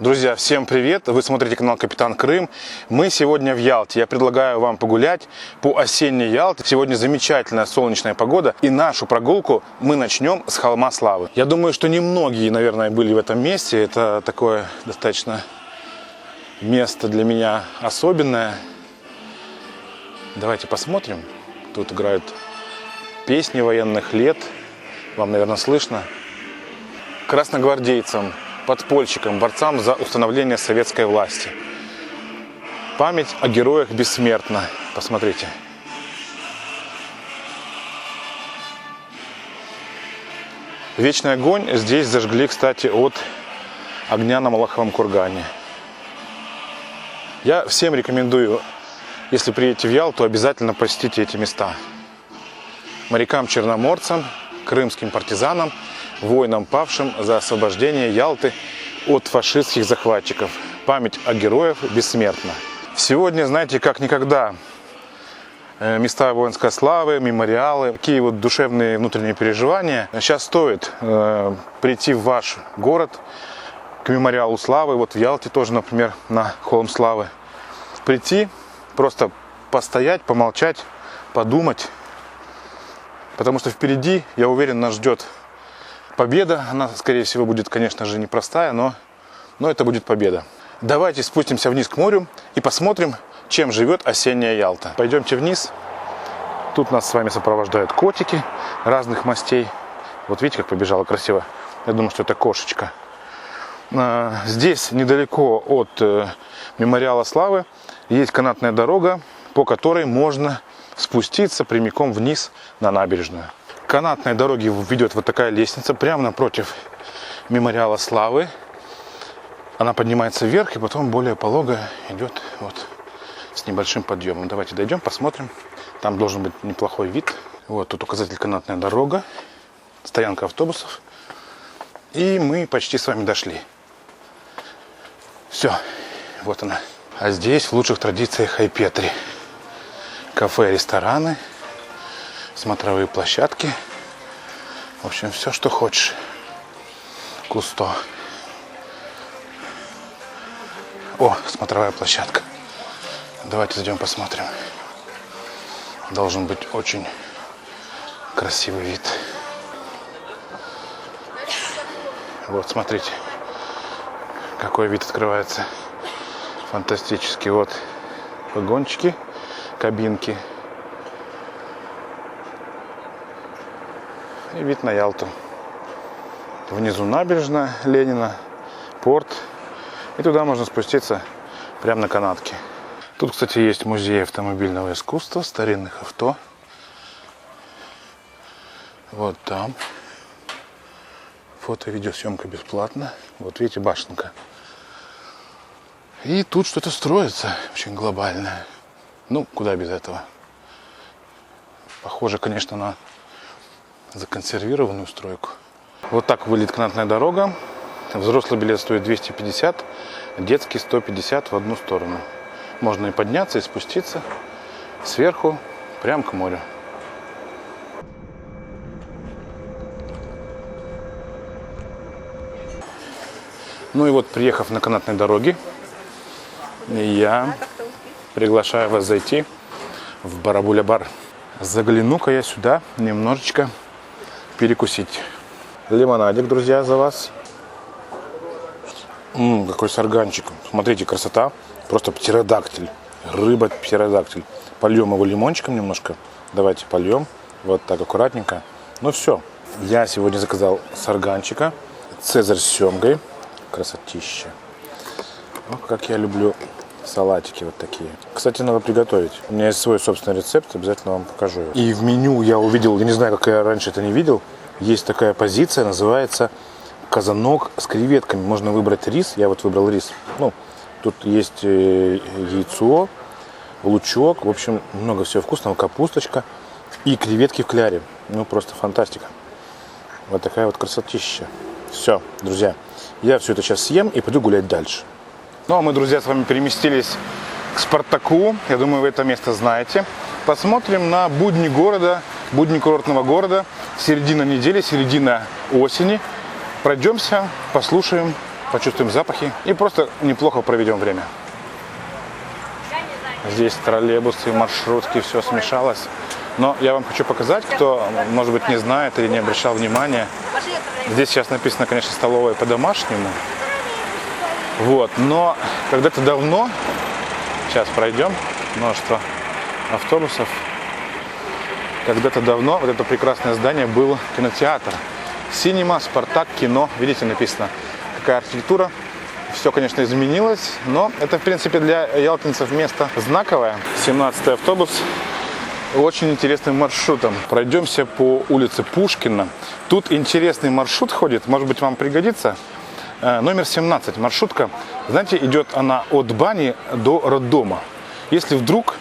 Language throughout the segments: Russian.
Друзья, всем привет! Вы смотрите канал Капитан Крым. Мы сегодня в Ялте. Я предлагаю вам погулять по осенней Ялте. Сегодня замечательная солнечная погода. И нашу прогулку мы начнем с холма Славы. Я думаю, что немногие, наверное, были в этом месте. Это такое достаточно место для меня особенное. Давайте посмотрим. Тут играют песни военных лет. Вам, наверное, слышно. Красногвардейцам, подпольщикам, борцам за установление советской власти. Память о героях бессмертна. Посмотрите. Вечный огонь здесь зажгли, кстати, от огня на Малаховом кургане. Я всем рекомендую, если приедете в Ялту, обязательно посетите эти места. Морякам-черноморцам, крымским партизанам, воинам, павшим за освобождение Ялты от фашистских захватчиков. Память о героях бессмертна. Сегодня, знаете, как никогда, места воинской славы, мемориалы, такие вот душевные внутренние переживания. Сейчас стоит прийти в ваш город, к мемориалу славы, вот в Ялте тоже, например, на холм славы. Прийти, просто постоять, помолчать, подумать. Потому что впереди, я уверен, нас ждет победа. Она, скорее всего, будет, конечно же, непростая, но это будет победа. Давайте спустимся вниз к морю и посмотрим, чем живет осенняя Ялта. Пойдемте вниз. Тут нас с вами сопровождают котики разных мастей. Вот видите, как побежала красиво. Я думаю, что это кошечка. Здесь, недалеко от мемориала славы, есть канатная дорога, по которой можно спуститься прямиком вниз на набережную. К канатной дороге ведет вот такая лестница прямо напротив мемориала славы. Она поднимается вверх и потом более пологая идет вот с небольшим подъемом. Давайте дойдем, посмотрим. Там должен быть неплохой вид. Вот тут указатель канатная дорога, стоянка автобусов. И мы почти с вами дошли. Все, вот она. А здесь в лучших традициях Айпетри. Кафе, рестораны, смотровые площадки. В общем, все, что хочешь. Кусто. О, смотровая площадка. Давайте зайдем посмотрим. Должен быть очень красивый вид. Вот, смотрите, какой вид открывается. Фантастический. Вот вагончики, кабинки. И вид на Ялту. Внизу набережная Ленина, порт. И туда можно спуститься прямо на канатке. Тут, кстати, есть музей автомобильного искусства, старинных авто. Вот там. Фото- и видеосъемка бесплатно. Вот видите, башенка. И тут что-то строится очень глобальное. Ну, куда без этого. Похоже, конечно, на законсервированную стройку. Вот так выглядит канатная дорога. Взрослый билет стоит 250, детский 150 в одну сторону. Можно и подняться, и спуститься сверху прямо к морю. Ну и вот, приехав на канатной дороге, я приглашаю вас зайти в Барабуля-бар. Загляну-ка я сюда немножечко перекусить. Лимонадик, друзья, за вас. Какой сарганчик. Смотрите, красота. Просто птеродактиль. Рыба-птеродактиль. Польем его лимончиком немножко. Давайте польем. Вот так аккуратненько. Ну все. Я сегодня заказал сарганчика. Цезарь с семгой. Красотища. Ох, как я люблю салатики вот такие. Кстати, надо приготовить. У меня есть свой собственный рецепт. Обязательно вам покажу его. И в меню я увидел, я не знаю, как я раньше это не видел. Есть такая позиция, называется казанок с креветками. Можно выбрать рис. Я вот выбрал рис. Ну, тут есть яйцо, лучок. В общем, много всего вкусного. Капусточка и креветки в кляре. Ну, просто фантастика. Вот такая вот красотища. Все, друзья. Я все это сейчас съем и пойду гулять дальше. Ну, а мы, друзья, с вами переместились к Спартаку. Я думаю, вы это место знаете. Посмотрим на будни города, будни курортного города. Середина недели, середина осени. Пройдемся, послушаем почувствуем запахи и просто неплохо проведем время. Здесь троллейбусы, маршрутки, все смешалось. Но я вам хочу показать, кто, может быть, не знает или не обращал внимания. Здесь сейчас написано, конечно, столовая по-домашнему. Вот, но когда-то давно, сейчас пройдем, множество автобусов. Когда-то давно вот это прекрасное здание был кинотеатр. Синема, Спартак, кино. Видите, написано, какая архитектура. Все, конечно, изменилось, но это, в принципе, для ялтинцев место знаковое. 17-й автобус. Очень интересным маршрутом. Пройдемся по улице Пушкина. Тут интересный маршрут ходит, может быть, вам пригодится. Номер 17, маршрутка. Знаете, идет она от бани до роддома. Если вдруг,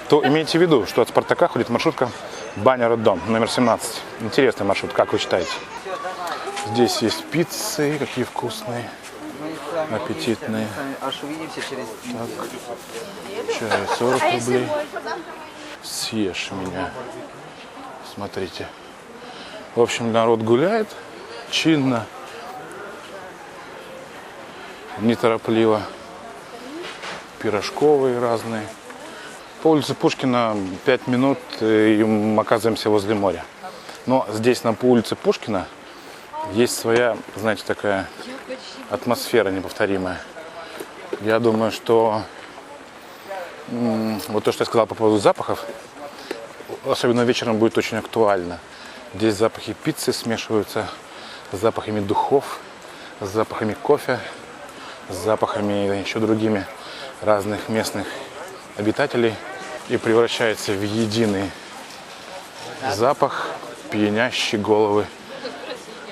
то имейте в виду, что от Спартака ходит маршрутка баня-роддом, номер 17. Интересный маршрут, как вы считаете? Здесь есть пиццы, какие вкусные, аппетитные. Так, чай 40 рублей. Съешь меня. Смотрите. В общем, народ гуляет чинно, неторопливо. Пирожковые разные. По улице Пушкина 5 минут и мы оказываемся возле моря. Но здесь по улице Пушкина есть своя, знаете, такая атмосфера неповторимая. Я думаю, что вот то, что я сказал по поводу запахов, особенно вечером будет очень актуально. Здесь запахи пиццы смешиваются с запахами духов, с запахами кофе, с запахами еще другими разных местных обитателей и превращается в единый запах, пьянящий головы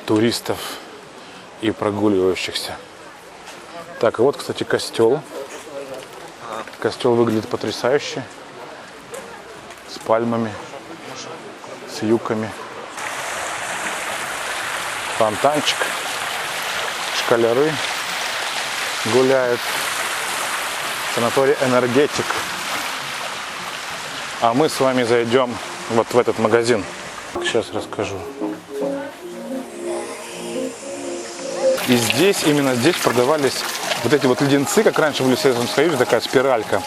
туристов и прогуливающихся. Так, и вот, кстати, костел. Костел выглядит потрясающе. С пальмами, с юками. Фонтанчик. Школяры гуляют. Санаторий «Энергетик». А мы с вами зайдем вот в этот магазин. Сейчас расскажу. И здесь, именно здесь продавались вот эти вот леденцы, как раньше были в Советском Союзе, такая спиралька,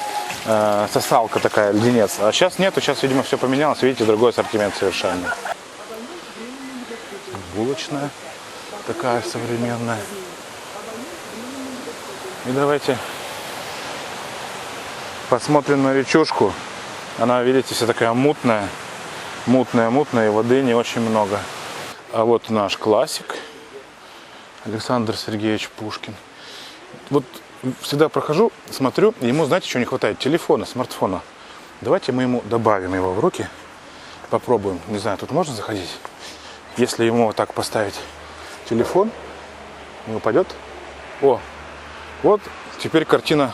сосалка такая, леденец. А сейчас нету, сейчас, видимо, все поменялось. Видите, другой ассортимент совершенно. Булочная такая современная. И давайте посмотрим на речушку. Она, видите, вся такая мутная, и воды не очень много. А вот наш классик Александр Сергеевич Пушкин. Вот всегда прохожу, смотрю, ему, знаете, чего не хватает? Телефона, смартфона. Давайте мы ему добавим его в руки. Попробуем. Не знаю, тут можно заходить? Если ему вот так поставить телефон, не упадет. О, вот теперь картина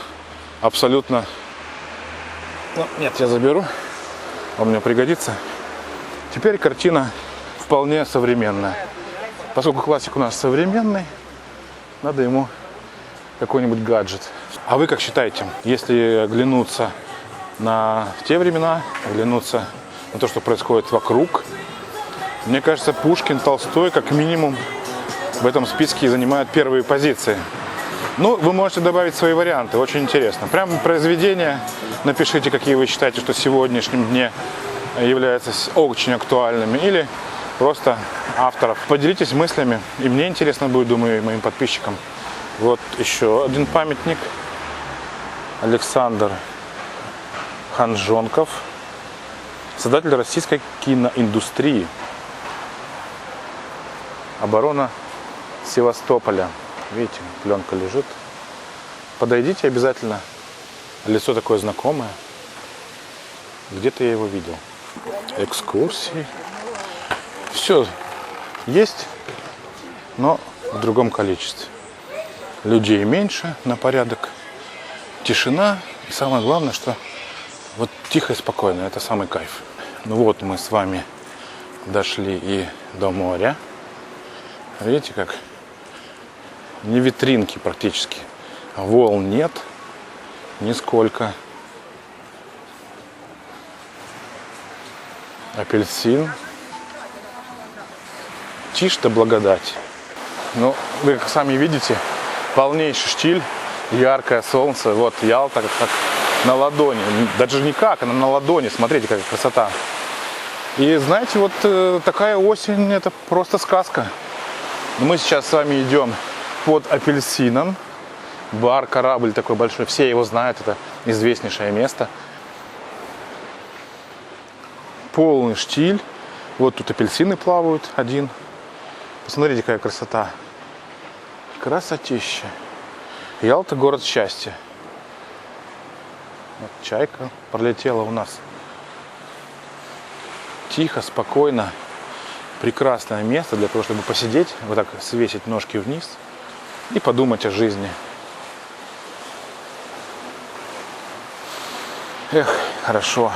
абсолютно... Ну, нет, я заберу. Он мне пригодится. Теперь картина вполне современная. Поскольку классик у нас современный, надо ему какой-нибудь гаджет. А вы как считаете, если оглянуться на те времена, оглянуться на то, что происходит вокруг, мне кажется, Пушкин, Толстой, как минимум, в этом списке занимают первые позиции. Ну, вы можете добавить свои варианты, очень интересно. Прямо произведения, напишите, какие вы считаете, что в сегодняшнем дне являются очень актуальными, или просто авторов. Поделитесь мыслями, и мне интересно будет, думаю, и моим подписчикам. Вот еще один памятник. Александр Ханжонков, создатель российской киноиндустрии. Оборона Севастополя. Видите, пленка лежит. Подойдите обязательно. Лицо такое знакомое. Где-то я его видел. Экскурсии. Все есть, но в другом количестве. Людей меньше на порядок. Тишина. И самое главное, что вот тихо и спокойно. Это самый кайф. Ну вот мы с вами дошли и до моря. Видите, как не витринки практически. Волн нет нисколько. Апельсин. Тишь да благодать. Ну, вы как сами видите, полнейший штиль, яркое солнце. Вот Ялта как на ладони. Даже не как, она на ладони. Смотрите, какая красота. И знаете, вот такая осень, это просто сказка. Мы сейчас с вами идем под апельсином. Бар, корабль такой большой. Все его знают, это известнейшее место. Полный штиль. Вот тут апельсины плавают один. Посмотрите, какая красота. Красотища. Ялта — город счастья. Вот чайка пролетела у нас. Тихо, спокойно. Прекрасное место для того, чтобы посидеть, вот так свесить ножки вниз и подумать о жизни. Эх, хорошо.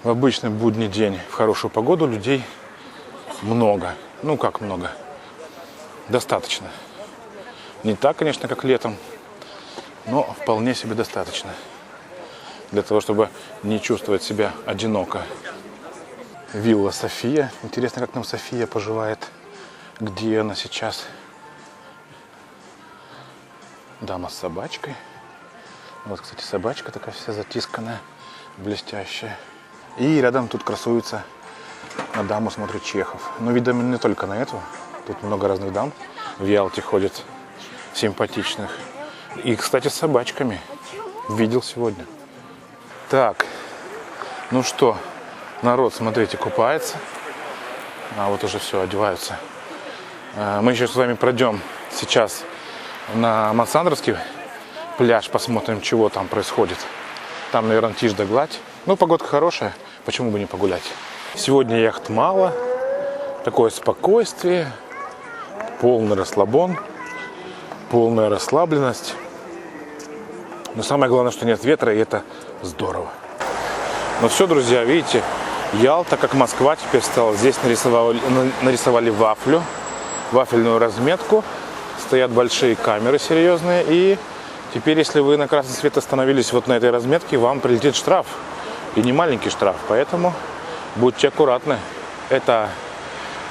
В обычный будний день, в хорошую погоду, людей много. Ну, как много? Достаточно. Не так, конечно, как летом, но вполне себе достаточно. Для того, чтобы не чувствовать себя одиноко. Вилла София. Интересно, как там София поживает. Где она сейчас? Дама с собачкой. Вот, кстати, собачка такая вся затисканная, блестящая. И рядом тут красуется, на даму смотрю, Чехов. Но видимо не только на эту. Тут много разных дам в Ялте ходят, симпатичных. И, кстати, с собачками. Видел сегодня. Так, ну что, народ, смотрите, купается. А вот уже все, одеваются. Мы еще с вами пройдем сейчас на Массандровский пляж, посмотрим, чего там происходит. Там, наверное, тишь да гладь. Ну, погодка хорошая, почему бы не погулять. Сегодня яхт мало, такое спокойствие, полный расслабон, полная расслабленность. Но самое главное, что нет ветра, и это здорово. Ну все, друзья, видите, Ялта, как Москва теперь стала. Здесь нарисовали вафлю, вафельную разметку. Стоят большие камеры серьезные. И теперь, если вы на красный свет остановились вот на этой разметке, вам прилетит штраф. И не маленький штраф, поэтому будьте аккуратны. Это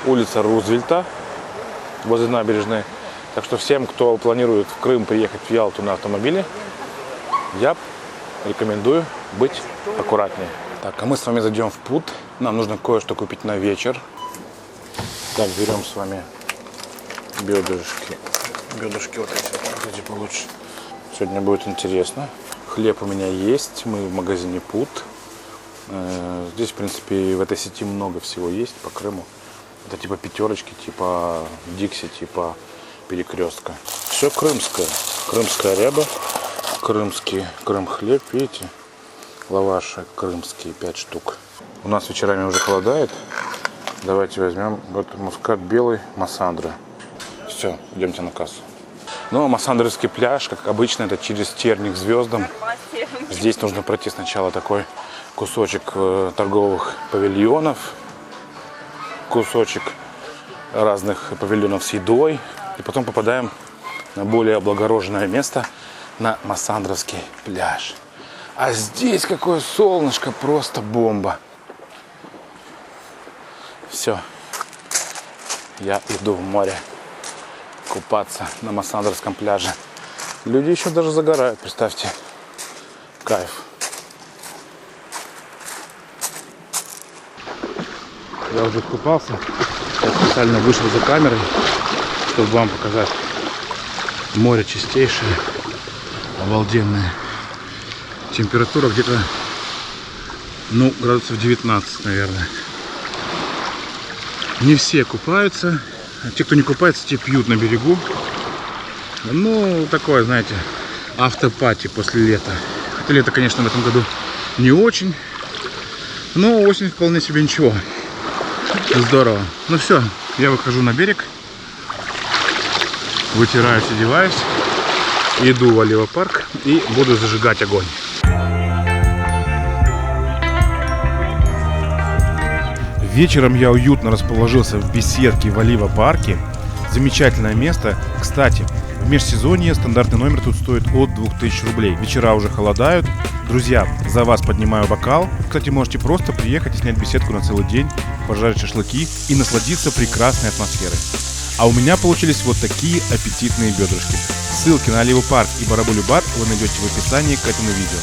улица Рузвельта, возле набережной. Так что всем, кто планирует в Крым приехать в Ялту на автомобиле, я рекомендую быть аккуратнее. Так, а мы с вами зайдем в путь. Нам нужно кое-что купить на вечер. Так, берем с вами бедрышки. Бедрышки вот эти получше. Сегодня будет интересно. Хлеб у меня есть. Мы в магазине Пут. Здесь, в принципе, в этой сети много всего есть по Крыму. Это типа пятерочки, типа Дикси, типа Перекрестка. Все крымское. Крымская рыба, крымский крым-хлеб, видите? Лаваши крымские, 5 штук. У нас вечерами уже холодает. Давайте возьмем вот мускат белый Массандра. Все, идемте на кассу. Ну, а Массандровский пляж, как обычно, это через терник к звездам. Здесь нужно пройти сначала такой кусочек торговых павильонов, кусочек разных павильонов с едой. И потом попадаем на более облагороженное место, на Массандровский пляж. А здесь какое солнышко, просто бомба. Все, я иду в море купаться на Массандровском пляже. Люди еще даже загорают, представьте. Кайф. Я уже купался. Я специально вышел за камерой, чтобы вам показать. Море чистейшее, обалденное. Температура где-то, ну, градусов 19, наверное. Не все купаются. А те, кто не купается, те пьют на берегу. Ну, такое, знаете, автопати после лета. Хотя лето, конечно, в этом году не очень. Но осень вполне себе ничего. Здорово. Ну все, я выхожу на берег, вытираюсь, одеваюсь, иду в Олива парк и буду зажигать огонь. Вечером я уютно расположился в беседке в Олива парке. Замечательное место. Кстати, в межсезонье стандартный номер тут стоит от 2000 рублей. Вечера уже холодают. Друзья, за вас поднимаю бокал. Кстати, можете просто приехать и снять беседку на целый день, пожарить шашлыки и насладиться прекрасной атмосферой. А у меня получились вот такие аппетитные бедрышки. Ссылки на Оливу парк и Барабулю бар вы найдете в описании к этому видео.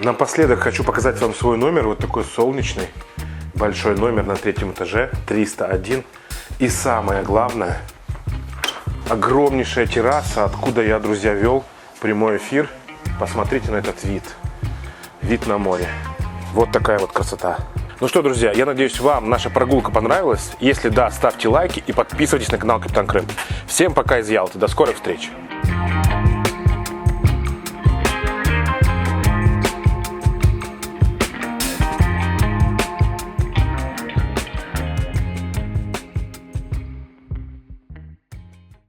Напоследок хочу показать вам свой номер. Вот такой солнечный, большой номер на 3-м этаже, 301. И самое главное, огромнейшая терраса, откуда я, друзья, вел прямой эфир. Посмотрите на этот вид. Вид на море. Вот такая вот красота. Ну что, друзья, я надеюсь, вам наша прогулка понравилась. Если да, ставьте лайки и подписывайтесь на канал Капитан Крым. Всем пока из Ялты. До скорых встреч.